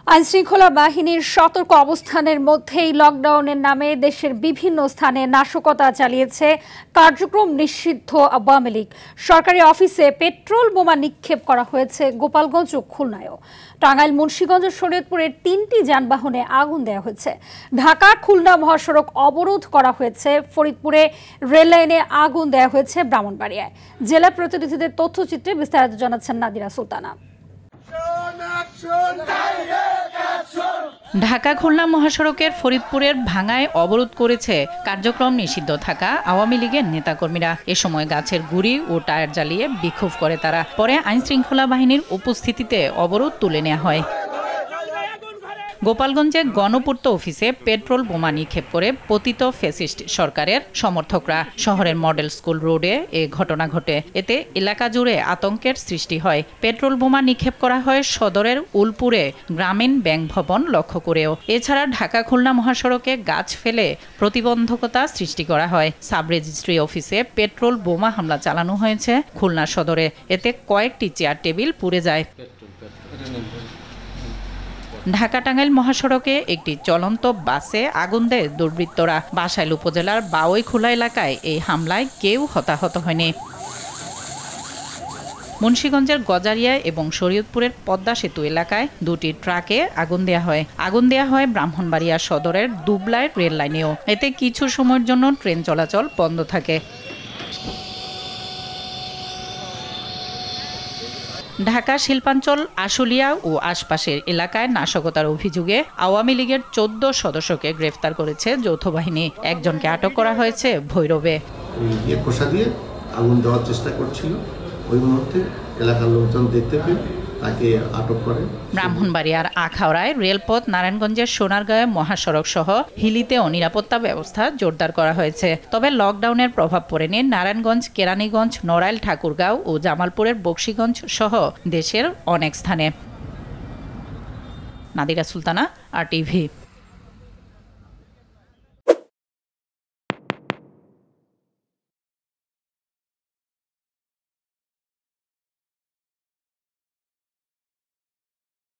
আইনশৃঙ্খলা বাহিনীর সতর্ক অবস্থানের মধ্যেই লকডাউনের নামে দেশের বিভিন্ন স্থানে নাশকতা চালিয়েছে কার্যক্রম নিষিদ্ধ আওয়ামী লীগ। সরকারি অফিসে পেট্রোল বোমা নিক্ষেপ করা হয়েছে গোপালগঞ্জ ও খুলনায়ও। টাঙ্গাইল, মুন্সিগঞ্জ ও শরীয়তপুরের 3টি যানবাহনে আগুন দেওয়া হয়েছে। ঢাকা খুলনা মহাসড়ক অবরোধ করা হয়েছে। ফরিদপুরে রেল লাইনে আগুন দেওয়া হয়েছে ব্রাহ্মণবাড়িয়ায়। জেলা প্রতিনিধিদের তথ্যচিত্রে বিস্তারিত জানাচ্ছেন নাদিরা সুলতানা। ঢাকা খুলনা মহাসড়কের ফরিদপুরের ভাঙায় অবরোধ করেছে কার্যক্রম নিষিদ্ধ থাকা আওয়ামী লীগের নেতাকর্মীরা। এ সময় গাছের গুড়ি ও টায়ার জ্বালিয়ে বিক্ষোভ করে তারা। পরে আইনশৃঙ্খলা বাহিনীর উপস্থিতিতে অবরোধ তুলে নেওয়া হয়। গোপালগঞ্জে গণপূর্ত অফিসে পেট্রোল বোমা নিক্ষেপ করে পতিত ফ্যাসিস্ট সরকারের সমর্থকরা। শহরের মডেল স্কুল রোডে এ ঘটনা ঘটে। এতে এলাকা জুড়ে আতঙ্কের সৃষ্টি হয়। পেট্রোল বোমা নিক্ষেপ করা হয় সদরের উলপুরে গ্রামীণ ব্যাংক ভবন লক্ষ্য করেও। এছাড়া ঢাকা খুলনা মহাসড়কে গাছ ফেলে প্রতিবন্ধকতা সৃষ্টি করা হয়। সাব রেজিস্ট্রি অফিসে পেট্রোল বোমা হামলা চালানো হয়েছে খুলনা সদরে। এতে কয়েকটি চেয়ার টেবিল পুড়ে যায়। ঢাকা টাঙ্গাইল মহাসড়কে একটি চলন্ত বাসে আগুন দেয় দুর্বৃত্তরা। বাসাইল উপজেলার বাওইখোলা এলাকায় এই হামলায় কেউ হতাহত হয়নি। মুন্সিগঞ্জের গজারিয়া এবং শরীয়তপুরের পদ্মা সেতু এলাকায় 2টি ট্রাকে আগুন দেওয়া হয়। আগুন দেওয়া হয় ব্রাহ্মণবাড়িয়া সদরের দুবলায় রেল লাইনেও। এতে কিছু সময়ের জন্য ট্রেন চলাচল বন্ধ থাকে। ঢাকা শিল্পাঞ্চল আশুলিয়া ও আশপাশের এলাকায় নাশকতার অভিযোগে আওয়ামী লীগের 14 সদস্যকে গ্রেফতার করেছে যৌথ বাহিনী। একজনকে আটক করা হয়েছে ভৈরবে। খোসা দিয়ে আগুন দেওয়ার চেষ্টা করছিল, ওই মুহূর্তে এলাকার লোকজন দেখতে পেয়ে তাকে আটক করে। ব্রাহ্মণবাড়িয়ার আখাউড়ায় রেলপথ, নারায়ণগঞ্জের সোনারগাঁয়ে মহাসড়ক সহ হিলিতেও নিরাপত্তা ব্যবস্থা জোরদার করা হয়েছে। তবে লকডাউনের প্রভাব পড়েনি নারায়ণগঞ্জ, কেরানীগঞ্জ, নড়াইল, ঠাকুরগাঁও ও জামালপুরের বকশীগঞ্জ সহ দেশের অনেক স্থানে। নাদিরা সুলতানা, RTV।